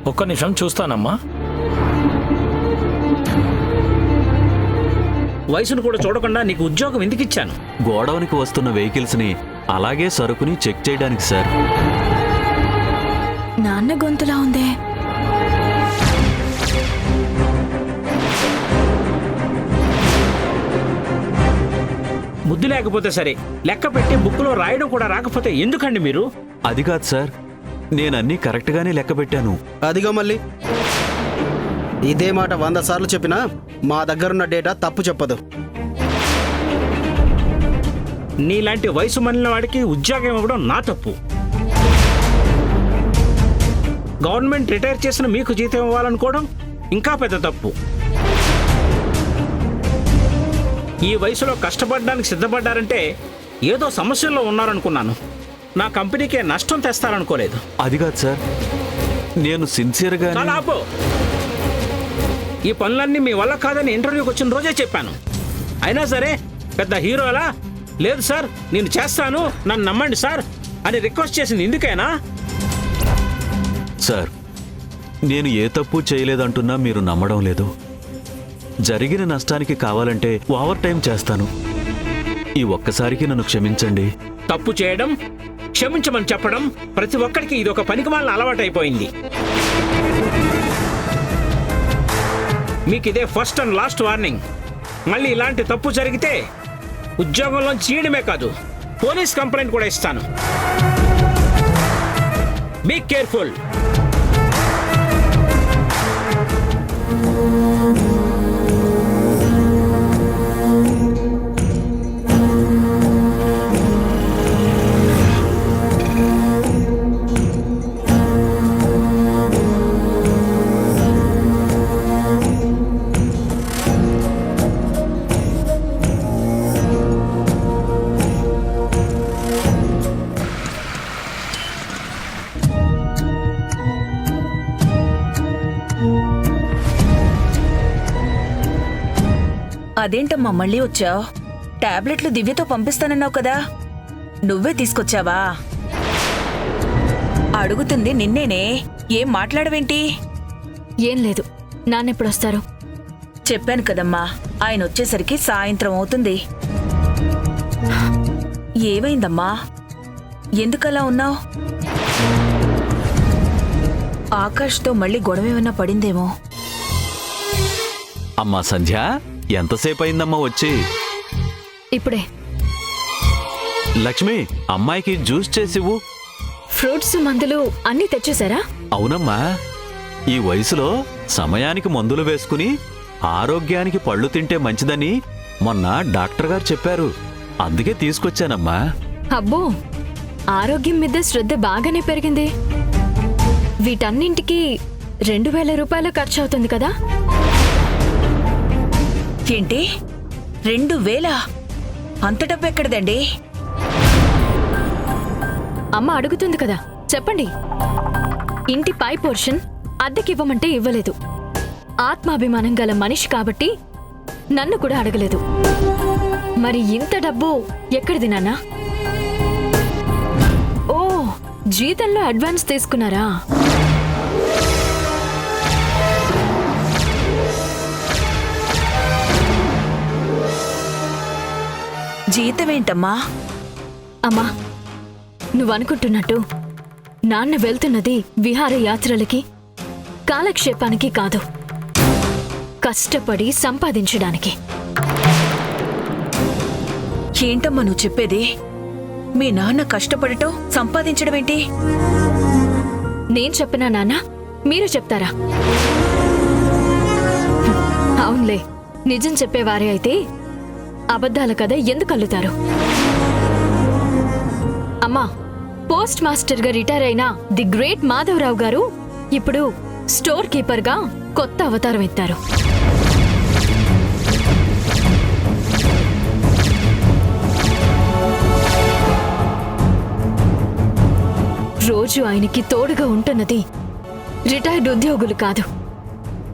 ఒక్క నిమిషం చూస్తానమ్మా. వయసును కూడా చూడకుండా నీకు ఉద్యోగం ఎందుకు ఇచ్చాను? గోడౌన్కి వస్తున్న వెహికల్స్ని అలాగే సరుకుని చెక్ చేయడానికి సార్. నాన్న గొంతులా ఉందే. బుద్ధి లేకపోతే సరే, లెక్క పెట్టి బుక్లో రాయడం కూడా రాకపోతే ఎందుకండి మీరు? అది కాదు సార్, నేనన్నీ కరెక్ట్గానే లెక్క పెట్టాను. అదిగో మళ్ళీ ఇదే మాట 100 సార్లు చెప్పినా మా దగ్గరున్న డేటా తప్పు చెప్పదు. నీలాంటి వయసు మళ్ళిన వాడికి ఉద్యోగం ఇవ్వడం నా తప్పు. గవర్నమెంట్ రిటైర్ చేసిన మీకు జీతం ఇవ్వాలనుకోవడం ఇంకా పెద్ద తప్పు. ఈ వయసులో కష్టపడడానికి సిద్ధపడ్డారంటే ఏదో సమస్యల్లో ఉన్నారనుకున్నాను. నా కంపెనీకే నష్టం తెస్తారనుకోలేదు. అది కాదు సార్, నేను సిన్సియర్గా. చాలా ఆపు. ఈ పనులన్నీ మీ వల్ల కాదని ఇంటర్వ్యూకి వచ్చిన రోజే చెప్పాను. అయినా సరే పెద్ద హీరోలా లేదు సార్ నేను చేస్తాను నన్ను నమ్మండి సార్ అని రిక్వెస్ట్ చేసింది ఎందుకైనా? సార్, నేను ఏ తప్పు చేయలేదంటున్నా మీరు నమ్మడం లేదు. జరిగిన నష్టానికి కావాలంటే ఓవర్ టైం చేస్తాను. ఈ ఒక్కసారికి నన్ను క్షమించండి. తప్పు చేయడం, క్షమించమని చెప్పడం ప్రతి ఒక్కరికి ఇది ఒక పనికిమాలిన అలవాటైపోయింది. మీకు ఇదే ఫస్ట్ అండ్ లాస్ట్ వార్నింగ్. మళ్ళీ ఇలాంటి తప్పు జరిగితే ఉద్యోగంలో చేయడమే కాదు, పోలీస్ కంప్లైంట్ కూడా ఇస్తాను. Be careful. అదేంటమ్మా మళ్ళీ వచ్చావు? టాబ్లెట్లు దివ్యతో పంపిస్తానన్నావు కదా, నువ్వే తీసుకొచ్చావా? అడుగుతుంది నిన్నేనే, ఏం మాట్లాడవేంటి? ఏం లేదు, నాన్నెప్పుడు వస్తారు? చెప్పాను కదమ్మా, ఆయన వచ్చేసరికి సాయంత్రం అవుతుంది. ఏమైందమ్మా, ఎందుకలా ఉన్నావు? ఆకాష్తో మళ్ళీ గొడవేమన్నా పడిందేమో. అమ్మా సంధ్య, ఎంతసేపు అయిందమ్మా వచ్చి? ఇప్పుడే. లక్ష్మి, అమ్మాయికి జ్యూస్ చేసివ్వు. ఫ్రూట్స్ మందులు అన్నీ తెచ్చేశారా? అవునమ్మా, ఈ వయసులో సమయానికి మందులు వేసుకుని ఆరోగ్యానికి పళ్ళు తింటే మంచిదని మొన్న డాక్టర్ గారు చెప్పారు. అందుకే తీసుకొచ్చానమ్మా. అబ్బో, ఆరోగ్యం మీద శ్రద్ధ బాగానే పెరిగింది. వీటన్నింటికి 2000 రూపాయలు ఖర్చు అవుతుంది కదా? ఏంటి 2000? అంత డబ్బు ఎక్కడదండి? అమ్మ అడుగుతుంది కదా, చెప్పండి. ఇంటి పై పోర్షన్ అద్దెకివ్వమంటే ఇవ్వలేదు. ఆత్మాభిమానం గల మనిషి కాబట్టి నన్ను కూడా అడగలేదు. మరి ఇంత డబ్బు ఎక్కడిది నాన్నా? ఓ, జీతంలో అడ్వాన్స్ తీసుకున్నారా? జీతమేంటమ్మా? అమ్మా, నువ్వనుకుంటున్నట్టు నాన్న వెళ్తున్నది విహారయాత్రలకి, కాలక్షేపానికి కాదు, కష్టపడి సంపాదించడానికి. ఏంటమ్మా నువ్వు చెప్పేది? మీ నాన్న కష్టపడటం సంపాదించడమేంటి? నేను చెప్పినా నాన్న, మీరు చెప్తారా? అవునులే, నిజం చెప్పేవారే అయితే అబద్ధాల కథ ఎందుకు అల్లుతారు? అమ్మా, పోస్ట్ మాస్టర్ గా రిటైర్ అయిన ది గ్రేట్ మాధవరావు గారు ఇప్పుడు స్టోర్ కీపర్ గా కొత్త అవతారం ఎత్తారు. రోజు ఆయనకి తోడుగా ఉంటున్నది రిటైర్డ్ ఉద్యోగులు కాదు,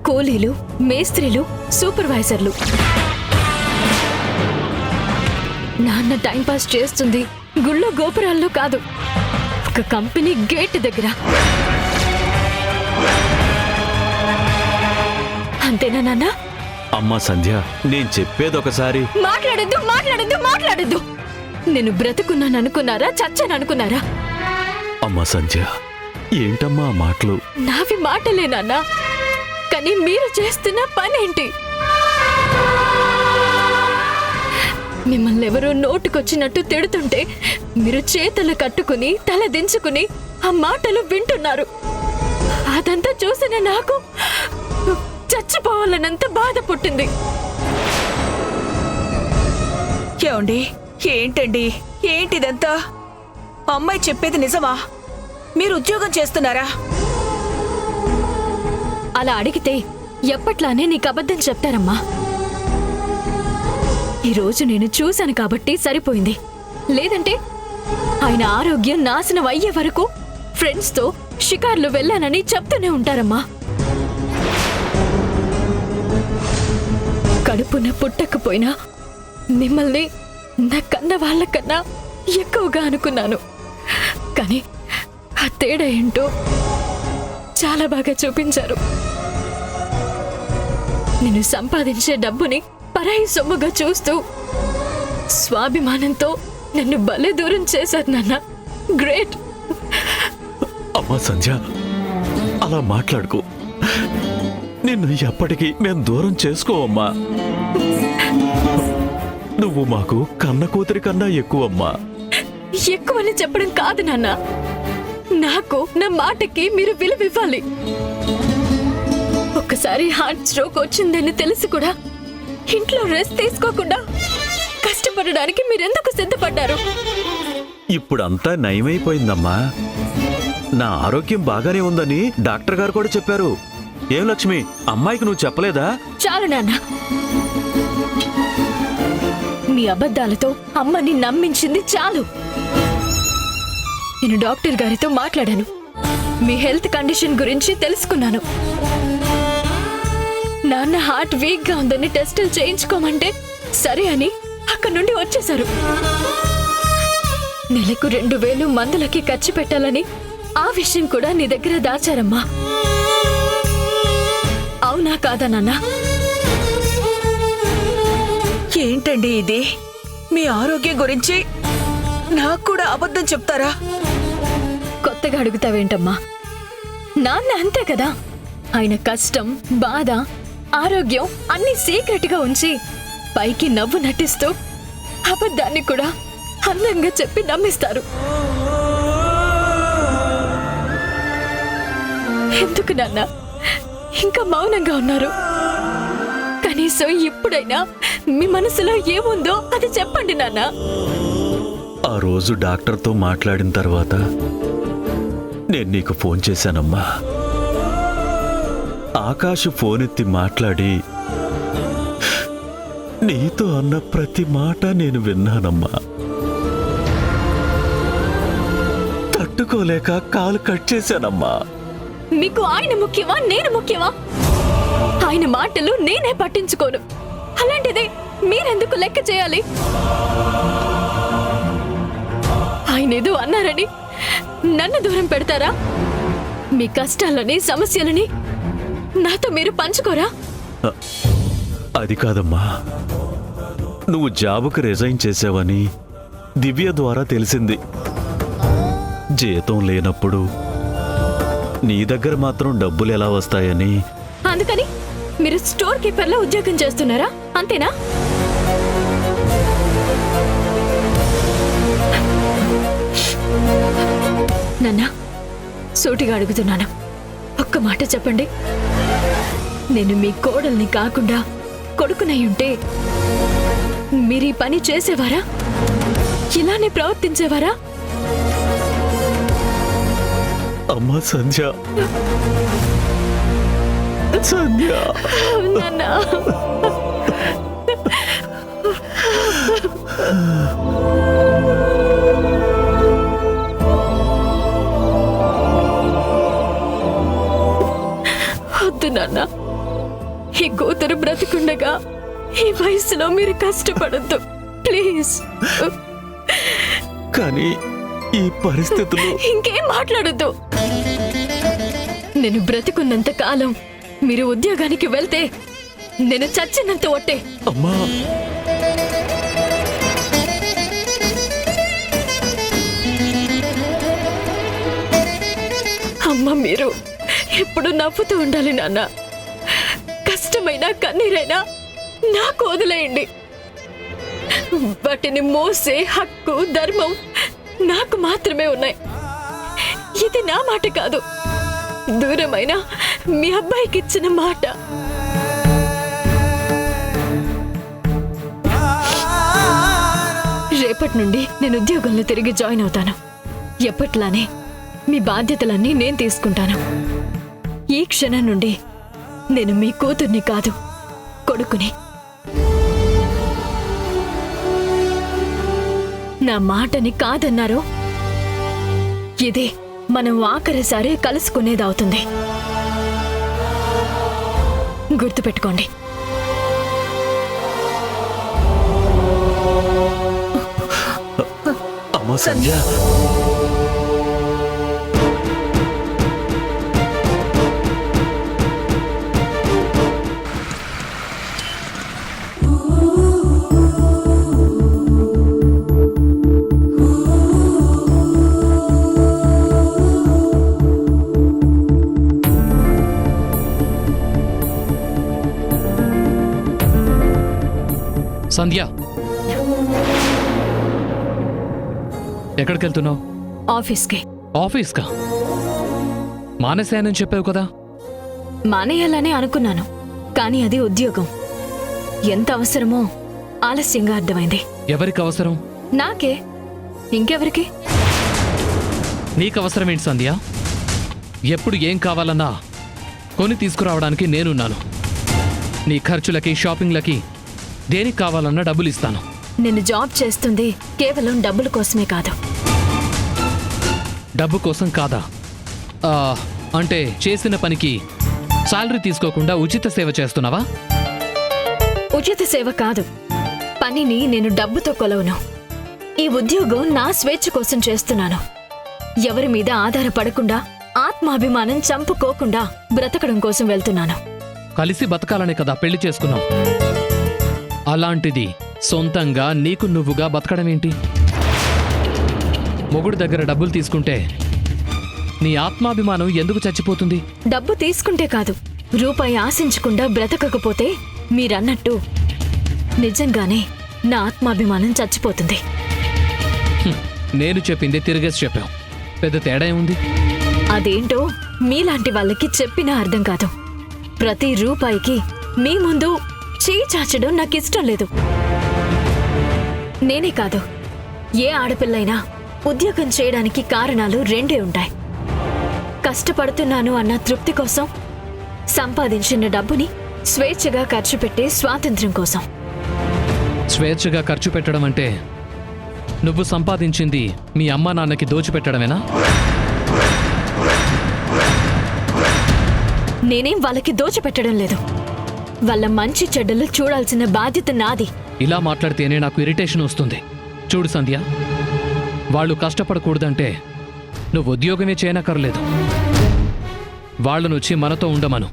కూలీలు, మేస్త్రీలు, సూపర్వైజర్లు. నాన్న టైంపాస్ చేస్తుంది గుళ్ళో గోపురాల్లో కాదు, ఒక కంపెనీ గేట్ దగ్గర. అంతేనా నాన్న? అమ్మా సంధ్య, నేను చెప్పేదొకసారి. మాట్లాడద్దు మాట్లాడద్దు మాట్లాడద్దు. నేను బ్రతుకున్నాననుకున్నారా, చచ్చాననుకున్నారా? అమ్మా సంధ్య, ఏంటమ్మా ఆ మాటలు? నావి మాటలే నాన్న, కానీ మీరు చేస్తున్న పనేంటి? మిమ్మల్ని ఎవరో నోటుకొచ్చినట్టు తిడుతుంటే మీరు చేతులు కట్టుకుని తల దించుకుని ఆ మాటలు వింటున్నారు. అదంతా చూసిన నాకు చచ్చిపోవాలనంత బాధ పుట్టింది. ఏమండి, ఏంటండి, ఏంటిదంతా? అమ్మాయి చెప్పేది నిజమా? మీరు ఉద్యోగం చేస్తున్నారా? అలా అడిగితే ఎప్పట్లానే నీకు అబద్ధం చెప్తారమ్మా. ఈరోజు నేను చూశాను కాబట్టి సరిపోయింది. లేదంటే ఆయన ఆరోగ్యం నాశనం అయ్యే వరకు ఫ్రెండ్స్తో షికార్లు వెళ్ళానని చెప్తూనే ఉంటారమ్మా. కడుపున పుట్టకపోయినా మిమ్మల్ని నా కన్న వాళ్ళకన్నా ఎక్కువగా అనుకున్నాను. కానీ ఆ తేడా ఏంటో చాలా బాగా చూపించారు. నేను సంపాదించే డబ్బుని పరాయి సొమ్ముగా చూస్తూ స్వాభిమానంతో నన్ను భలే దూరం చేశారు నాన్న. గ్రేట్. అమ్మా సంధ్య, అలా మాట్లాడుకో. నిన్ను ఎప్పటికీ మేము దూరం చేసుకోవమ్మా. నువ్వు మాకు కన్న కూతురి కన్నా ఎక్కువమ్మా. ఎక్కువని చెప్పడం కాదు నాన్న, నాకు నా మాటకి మీరు విలువివ్వాలి. ఒక్కసారి హార్ట్ స్ట్రోక్ వచ్చిందని తెలిసి కూడా ఇంట్లో రెస్ట్ తీసుకోకుండా కష్టపడడానికి మీరెందుకు సిద్ధపడ్డారు? ఇప్పుడంతా నయమైపోయిందమ్మా. నా ఆరోగ్యం బాగానే ఉందని డాక్టర్ గారు కూడా చెప్పారు. ఏం లక్ష్మి, అమ్మాయికి నువ్వు చెప్పలేదా? చాలు నాన్న, మీ అబద్ధాలతో అమ్మని నమ్మించింది చాలు. నేను డాక్టర్ గారితో మాట్లాడాను. మీ హెల్త్ కండిషన్ గురించి తెలుసుకున్నాను. నాన్న హార్ట్ వీక్ గా ఉందని టెస్టులు చేయించుకోమంటే సరే అని అక్కడి నుండి వచ్చేశారు. నెలకు 2000 మందులకి ఖర్చు పెట్టాలని ఆ విషయం కూడా నీ దగ్గర దాచారమ్మా. అవునా కాదా నాన్న? ఏంటండి ఇది? మీ ఆరోగ్యం గురించి నాకు కూడా అబద్ధం చెప్తారా? కొత్తగా అడుగుతావేంటమ్మా? నాన్న అంతే కదా. ఆయన కష్టం, బాధ, ఆరోగ్యం అన్ని సీక్రెట్ గా ఉంచి పైకి నవ్వు నటిస్తూ అబద్ధాన్ని కూడా అందంగా చెప్పి నమ్మిస్తారు. ఎందుకు నాన్న ఇంకా మౌనంగా ఉన్నారు? కనీసం ఇప్పుడైనా మీ మనసులో ఏముందో అది చెప్పండి నాన్న. ఆ రోజు డాక్టర్తో మాట్లాడిన తర్వాత నేను నీకు ఫోన్ చేశానమ్మా. ఆకాష్ ఫోన్ ఎత్తి మాట్లాడి నీతో అన్న ప్రతి మాట నేను విన్నానమ్మా. తట్టుకోలేక కాలు కట్ చేశానమ్మా. మీకు ఆయన ముఖ్యమా, నేను ముఖ్యమా? ఆయన మాటలు నేనే పట్టించుకోను. అలాంటిది మీరెందుకు లెక్క చేయాలి? ఆయన ఏదో అన్నారని నన్ను దూరం పెడతారా? మీ కష్టాలని, సమస్యలని నాతో మీరు పంచుకోరా? అది కాదమ్మా, నువ్వు జాబుకు రిజైన్ చేసావని దివ్య ద్వారా తెలిసింది. జీతం లేనప్పుడు నీ దగ్గర మాత్రం డబ్బులు ఎలా వస్తాయని. అందుకని మీరు స్టోర్ కీపర్లో ఉద్యోగం చేస్తున్నారా? అంతేనా? నాన్న, సూటిగా అడుగుతున్నాను, ఒక్క మాట చెప్పండి. నేను మీ కోడల్ని కాకుండా కొడుకునై ఉంటే మీరు ఈ పని చేసేవారా? ఇలానే ప్రవర్తించేవారా? అమ్మా సంధ్య, సంధ్య. నాన్న, వద్దు నాన్న. ఈ కూతురు బ్రతికుండగా ఈ వయసులో మీరు కష్టపడద్దు ప్లీజ్. కానీ ఈ పరిస్థితులు. ఇంకేం మాట్లాడొద్దు. నేను బ్రతికున్నంత కాలం మీరు ఉద్యోగానికి వెళ్తే నేను చచ్చినంత ఒట్టే. అమ్మా అమ్మ మీరు ఎప్పుడు నవ్వుతూ ఉండాలి నాన్న. కష్టమైనా కన్నీరైనా నాకు వదిలేయండి. వాటిని మోసే హక్కు ధర్మం నాకు మాత్రమే ఉన్నాయి. ఇది నా మాట కాదు, దూరమైన మీ అబ్బాయికి ఇచ్చిన మాట. రేపటి నుండి నేను ఉద్యోగంలో తిరిగి జాయిన్ అవుతాను. ఎప్పట్లానే మీ బాధ్యతలన్నీ నేను తీసుకుంటాను. ఈ క్షణం నుండి నేను మీ కూతుర్ని కాదు, కొడుకుని. నా మాటని కాదన్నారో ఇదే మనం ఆఖరిసారి కలుసుకునేదవుతుంది. గుర్తుపెట్టుకోండి. అమ్మా సంధ్య, సంధ్య, ఎక్కడికి వెళ్తున్నావు? ఆఫీస్కి. ఆఫీస్కా? మానేశానని చెప్పావు కదా. మానేయాలనే అనుకున్నాను, కానీ అది ఉద్యోగం. ఎంత అవసరమో ఆలస్యంగా అర్థమైంది. ఎవరికి అవసరం? నాకే, ఇంకెవరికి? నీకు అవసరమేంటి సంధ్య? ఎప్పుడు ఏం కావాలన్నా కొని తీసుకురావడానికి నేనున్నాను. నీ ఖర్చులకి షాపింగ్లకి దేనికి కావాలన్నా డబ్బులు ఇస్తాను. నేను జాబ్ చేస్తుంది కేవలం డబ్బుల కోసమే కాదు. డబ్బు కోసం కాదా? అంటే చేసిన పనికి శాలరీ తీసుకోకుండా ఉచిత సేవ చేస్తున్నావా? ఉచిత సేవ కాదు, పనిని నేను డబ్బుతో కొలవను. ఈ ఉద్యోగం నా స్వేచ్ఛ కోసం చేస్తున్నాను. ఎవరి మీద ఆధారపడకుండా, ఆత్మాభిమానం చంపుకోకుండా బ్రతకడం కోసం వెళ్తున్నాను. కలిసి బతకాలనే కదా పెళ్లి చేసుకున్నాం. అలాంటిది సొంతంగా నీకు నువ్వుగా బతకడమేంటి? మొగుడు దగ్గర డబ్బులు తీసుకుంటే నీ ఆత్మాభిమానం ఎందుకు చచ్చిపోతుంది? డబ్బు తీసుకుంటే కాదు, రూపాయి ఆశించకుండా బ్రతకకపోతే మీరన్నట్టు నిజంగానే నా ఆత్మాభిమానం చచ్చిపోతుంది. నేను చెప్పింది తిరిగేసి చెప్పావు. పెద్ద తేడా ఏముంది? అదేంటో మీలాంటి వాళ్ళకి చెప్పినా అర్థం కాదు. ప్రతి రూపాయికి మీ ముందు చేయి చాచడం నాకిష్టం లేదు. నేనే కాదు, ఏ ఆడపిల్లైనా ఉద్యోగం చేయడానికి కారణాలు రెండే ఉంటాయి. కష్టపడుతున్నాను అన్న తృప్తి కోసం, సంపాదించిన డబ్బుని స్వేచ్ఛగా ఖర్చు పెట్టే స్వాతంత్ర్యం కోసం. స్వేచ్ఛగా ఖర్చు పెట్టడం అంటే నువ్వు సంపాదించింది మీ అమ్మా నాన్నకి దోచిపెట్టడమేనా? నేనేం వాళ్ళకి దోచిపెట్టడం లేదు. వాళ్ళ మంచి చెడ్డలు చూడాల్సిన బాధ్యత నాది. ఇలా మాట్లాడితేనే నాకు ఇరిటేషన్ వస్తుంది. చూడు సంధ్య, వాళ్ళు కష్టపడకూడదంటే నువ్వు ఉద్యోగమే చేయనక్కర్లేదు. వాళ్ళను వచ్చి మనతో ఉండమను.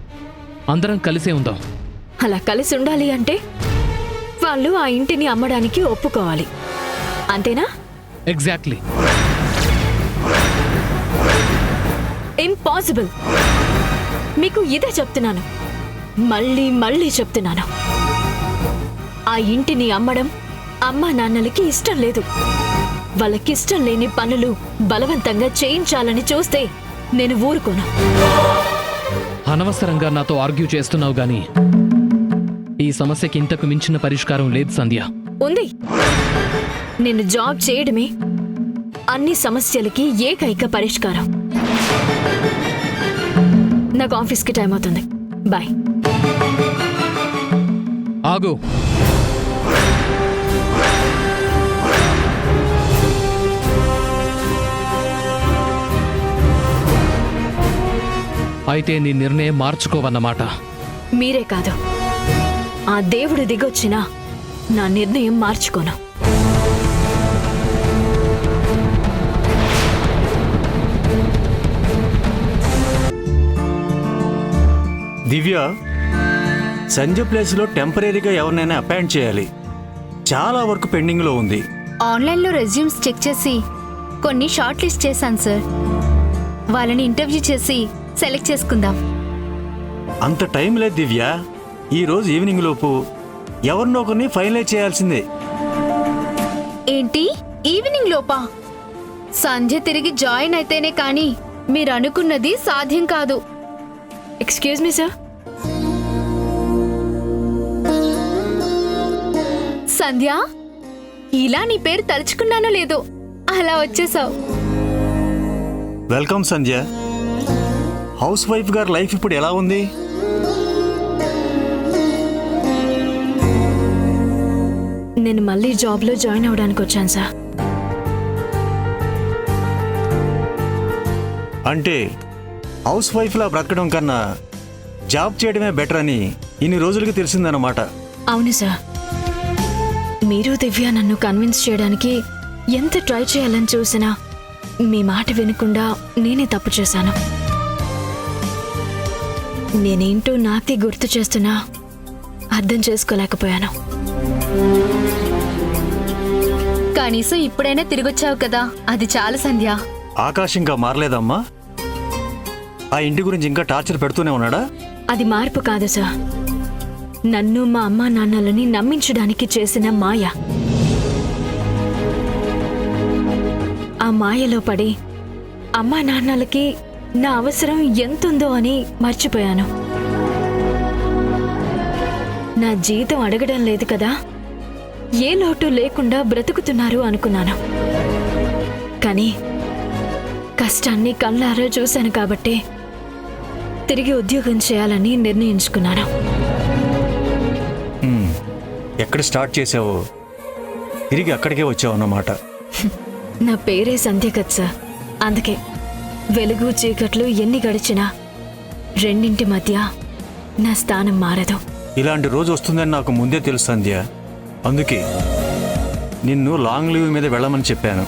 అందరం కలిసే ఉందాం. అలా కలిసి ఉండాలి అంటే వాళ్ళు ఆ ఇంటిని అమ్మడానికి ఒప్పుకోవాలి, అంతేనా? ఎగ్జాక్ట్లీ. ఇంపాసిబుల్. మీకు ఇదే చెప్తున్నాను, మళ్ళీ మళ్ళీ చెప్తున్నాను. ఆ ఇంటిని అమ్మడం అమ్మా నాన్నలకి ఇష్టం లేదు. వాళ్ళకిష్టం లేని పనులు బలవంతంగా చేయించాలని చూస్తే నేను ఊరుకోను. అనవసరంగా నాతో ఆర్గ్యూ చేస్తున్నావు గాని ఈ సమస్యకి ఇంతకు మించిన పరిష్కారం లేదు సంధ్య. ఉంది. నేను జాబ్ చేయడమే అన్ని సమస్యలకి ఏకైక పరిష్కారం. నాకు ఆఫీస్కి టైం అవుతుంది. బాయ్. ఆగు. అయితే నీ నిర్ణయం మార్చుకోవన్నమాట. మీరే కాదు, ఆ దేవుడు దిగొచ్చినా నా నిర్ణయం మార్చుకోను. దివ్య దివ్య, సంజయ్ ప్లేస్లో టెంపరీగా ఎవరినైనా అపాయింట్ చేయాలి. చాలా వర్క్ పెండింగ్లో ఉంది. ఆన్లైన్లో రెజ్యూమ్స్ చెక్ చేసి కొన్ని షార్ట్ లిస్ట్ చేశాను సార్. వాళ్ళని ఇంటర్వ్యూ చేసి సెలెక్ట్ చేసుకుందాం. అంత టైం లేదు దివ్య. ఈరోజు ఈవినింగ్ లోపు ఎవరినో ఒకరిని ఫైనలైజ్ చేయాల్సిందే. ఏంటి, ఈవినింగ్ లోపా? సంజయ్ తిరిగి జాయిన్ అయితేనే కానీ మీరు అనుకున్నది సాధ్యం కాదు. Excuse me sir. సంధ్య, ఇలా నీ పేరు తలుచుకున్నానో లేదో అలా వచ్చేసావు. వెల్కమ్ సంధ్య. హౌస్ వైఫ్ గారి లైఫ్ ఇప్పుడు ఎలా ఉంది? నేను మళ్ళీ జాబ్లో జాయిన్ అవ్వడానికి వచ్చాను సార్. అంటే హౌస్ వైఫ్లా బ్రతకడం కన్నా జాబ్ చేయడమే బెటర్ అని ఇన్ని రోజులకి తెలిసిందన్నమాట. అవును సార్. మీరు దివ్య నన్ను కన్విన్స్ చేయడానికి ఎంత ట్రై చేయాలని చూసినా మీ మాట వినకుండా నేనే తప్పు చేశాను. నేనేంటో నాకే గుర్తు చేస్తున్నా అర్థం చేసుకోలేకపోయాను. కనీసం ఇప్పుడైనా తిరిగొచ్చావు కదా, అది చాలు సంధ్య. ఆకాశ్ ఇంకా మారలేదమ్మా? ఆ ఇంటి గురించి ఇంకా టార్చర్ పెడుతూనే ఉన్నాడా? అది మార్పు కాదు సార్, నన్ను మా అమ్మా నాన్నలని నమ్మించడానికి చేసిన మాయ. ఆ మాయలో పడి అమ్మా నాన్నలకి నా అవసరం ఎంతుందో అని మర్చిపోయాను. నా జీతం అడగడం లేదు కదా, ఏ లోటు లేకుండా బ్రతుకుతున్నారు అనుకున్నాను. కానీ కష్టాన్ని కళ్ళారా చూశాను కాబట్టి తిరిగి ఉద్యోగం చేయాలని నిర్ణయించుకున్నాను. ఎక్కడ స్టార్ట్ చేసావో తిరిగి అక్కడికే వచ్చావు అన్నమాట. నా పేరే సంధ్య కదా సార్. అందుకే వెలుగు చీకట్లు ఎన్ని గడిచినా రెండింటి మధ్య నా స్థానం మారదు. ఇలాంటి రోజు వస్తుందని నాకు ముందే తెలుసు సంధ్య. అందుకే నిన్ను లాంగ్ లీవ్ మీద వెళ్ళమని చెప్పాను.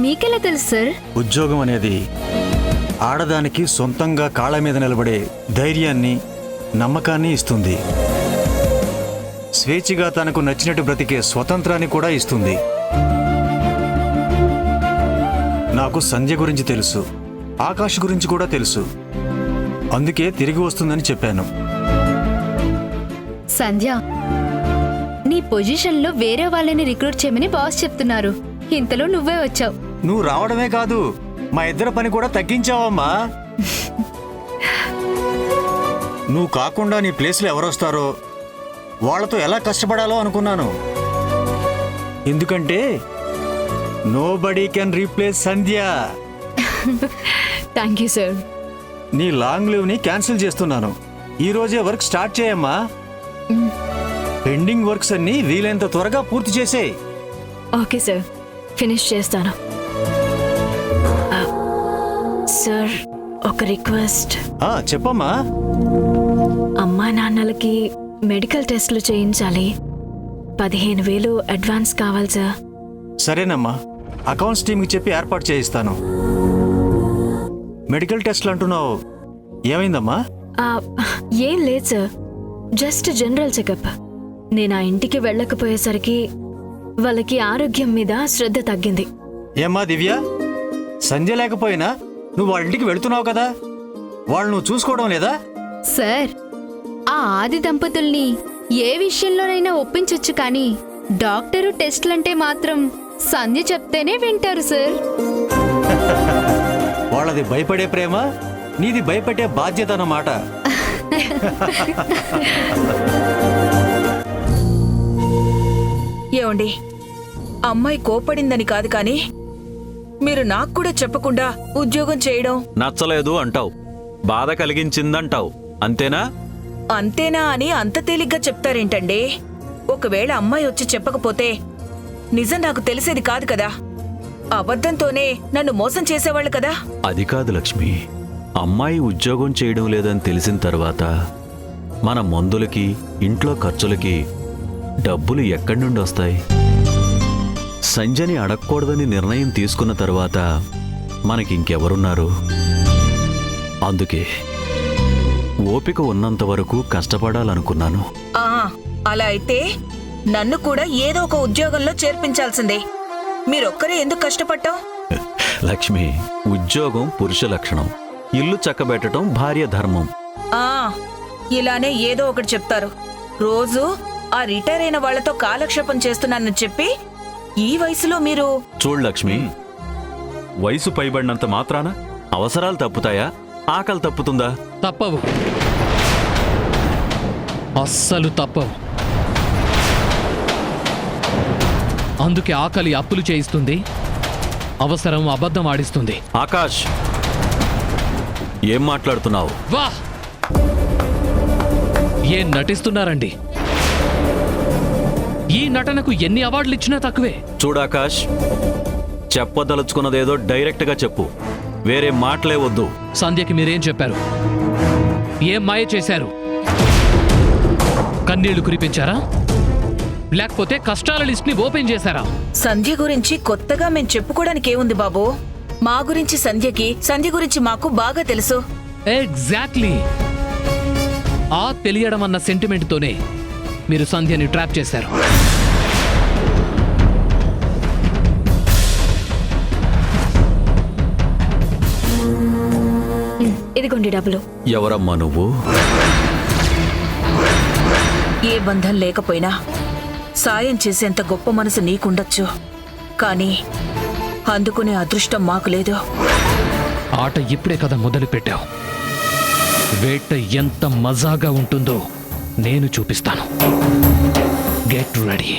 మీకెలా తెలుసు సార్? ఉద్యోగం అనేది ఆడదానికి సొంతంగా కాళ్ళ మీద నిలబడే ధైర్యాన్ని, నమ్మకాన్ని ఇస్తుంది. స్వేచ్ఛగా తనకు నచ్చినట్టు బ్రతికే స్వతంత్రాన్ని కూడా ఇస్తుంది. నాకు సంధ్య గురించి తెలుసు, ఆకాష్ గురించి కూడా తెలుసు. అందుకే తిరిగి వస్తుందని చెప్పాను. సంధ్య, నీ పొజిషన్లో వేరే వాళ్ళని రిక్రూట్ చేయమని బాస్ చెప్తున్నారు. ఇంతలో నువ్వే వచ్చావు. నువ్వు రావడమే కాదు, మా ఇద్దరి పని కూడా తగ్గించావమ్మా. నువ్వు కాకుండా నీ ప్లేస్లో ఎవరొస్తారో వాళ్ళతో ఎలా కష్టపడాలో అనుకున్నాను. ఎందుకంటే nobody can replace Sandhya. Thank you sir. నీ లాంగ్ లీవ్ని క్యాన్సిల్ చేస్తున్నాను. ఈ రోజే వర్క్ స్టార్ట్ చేయమ్మా. పెండింగ్ వర్క్స్ అన్ని వీలైనంత త్వరగా పూర్తి చేసేయ్. ఓకే సార్, ఫినిష్ చేస్తాను. సార్, ఒక రిక్వెస్ట్. చెప్పమ్మా. అమ్మా నాన్నలకి మెడికల్ టెస్ట్లు చేయించాలి. 15,000 అడ్వాన్స్ కావాలి సార్. సరేనమ్మా, అకౌంట్స్ టీమ్కి చెప్పి ఏర్పాటు చేయిస్తాను. మెడికల్ టెస్ట్లు అంటున్నావు, ఏమైందమ్మా? ఏం లేదు సార్, జస్ట్ జనరల్ చెకప్. నేను ఆ ఇంటికి వెళ్ళకపోయేసరికి వాళ్ళకి ఆరోగ్యం మీద శ్రద్ధ తగ్గింది. ఏమ్మా దివ్య, సంధ్య లేకపోయినా నువ్వు వాళ్ళ ఇంటికి వెళుతున్నావు కదా, వాళ్ళు నువ్వు చూసుకోవడం లేదా? సార్, ఆ ఆది దంపతుల్ని ఏ విషయంలోనైనా ఒప్పించొచ్చు, కానీ డాక్టరు టెస్ట్లంటే మాత్రం సంధ్య చెప్తేనే వింటారు సార్. వాళ్ళది భయపడే ప్రేమ, నీది భయపెట్టే బాధ్యత అన్నమాట. ఏమండి, అమ్మాయి కోపడిందని కాదు కానీ మీరు నాకు కూడా చెప్పకుండా ఉద్యోగం చేయడం నచ్చలేదు అంటావు, బాధ కలిగించిందంటావు, అంతేనా? అంతేనా అని అంత తేలిగ్గా చెప్తారేంటండి? ఒకవేళ అమ్మాయి వచ్చి చెప్పకపోతే నిజం నాకు తెలిసేది కాదు కదా. అబద్ధంతోనే నన్ను మోసం చేసేవాళ్ళు కదా. అది కాదు లక్ష్మి, అమ్మాయి ఉద్యోగం చేయడం లేదని తెలిసిన తర్వాత మన మందులకి, ఇంట్లో ఖర్చులకి డబ్బులు ఎక్కడి నుండి వస్తాయి? సంజని అడగకూడదని నిర్ణయం తీసుకున్న తర్వాత మనకింకెవరున్నారు? అందుకే ఓపిక ఉన్నంత వరకు కష్టపడాలనుకున్నాను. ఆ అలా అయితే నన్ను కూడా ఏదో ఒక ఉద్యోగంలో చేర్పించాల్సిందే. మీరొక్కరే ఎందుకు కష్టపడ్డాం? లక్ష్మి, ఉద్యోగం పురుష లక్షణం, ఇల్లు చక్కబెట్టడం భార్య ధర్మం. ఆ ఇలానే ఏదో ఒకటి చెప్తారు. రోజు ఆ రిటైర్ అయిన వాళ్లతో కాలక్షేపం చేస్తున్నానని చెప్పి ఈ వయసులో మీరు... చూడు లక్ష్మి, వయసు పైబడినంత మాత్రాన అవసరాలు తప్పుతాయా, ఆకలి తప్పుతుందా? తప్పవు, అస్సలు తప్పవు. అందుకే ఆకలి అప్పులు చేయిస్తుంది, అవసరం అబద్ధం ఆడిస్తుంది. ఆకాష్, ఏం మాట్లాడుతున్నావు? వాహ్, ఏం నటిస్తున్నారండి! ఈ నటనకు ఎన్ని అవార్డులు ఇచ్చినా తక్కువే. చూడాకాష్, చెప్పదలుచుకున్నదేదో డైరెక్ట్గా చెప్పు, వేరే మాటలే వద్దు. సంధ్యకి మీరేం చెప్పారు? ఏం మాయ చేశారు? కన్నీళ్లు కురిపించారా, లేకపోతే కష్టాల లిస్ట్ ని ఓపెన్ చేశారా? సంధ్య గురించి కొత్తగా మేం చెప్పుకోవడానికి ఏముంది బాబు? మా గురించి సంధ్యకి, సంధ్య గురించి మాకు బాగా తెలుసు. ఎగ్జాక్ట్లీ. ఆ తెలియడం అన్న సెంటిమెంట్ తోనే మీరు సంధ్యని ట్రాప్ చేశారు. ఇదిగోండి డబ్బులు. ఎవరమ్మా నువ్వు? ఏ బంధం లేకపోయినా సాయం చేసేంత గొప్ప మనసు నీకుండొచ్చు, కానీ అందుకునే అదృష్టం మాకు లేదు. ఆట ఇప్పుడే కదా మొదలు పెట్టావు. వేట ఎంత మజాగా ఉంటుందో నేను చూపిస్తాను. Get ready.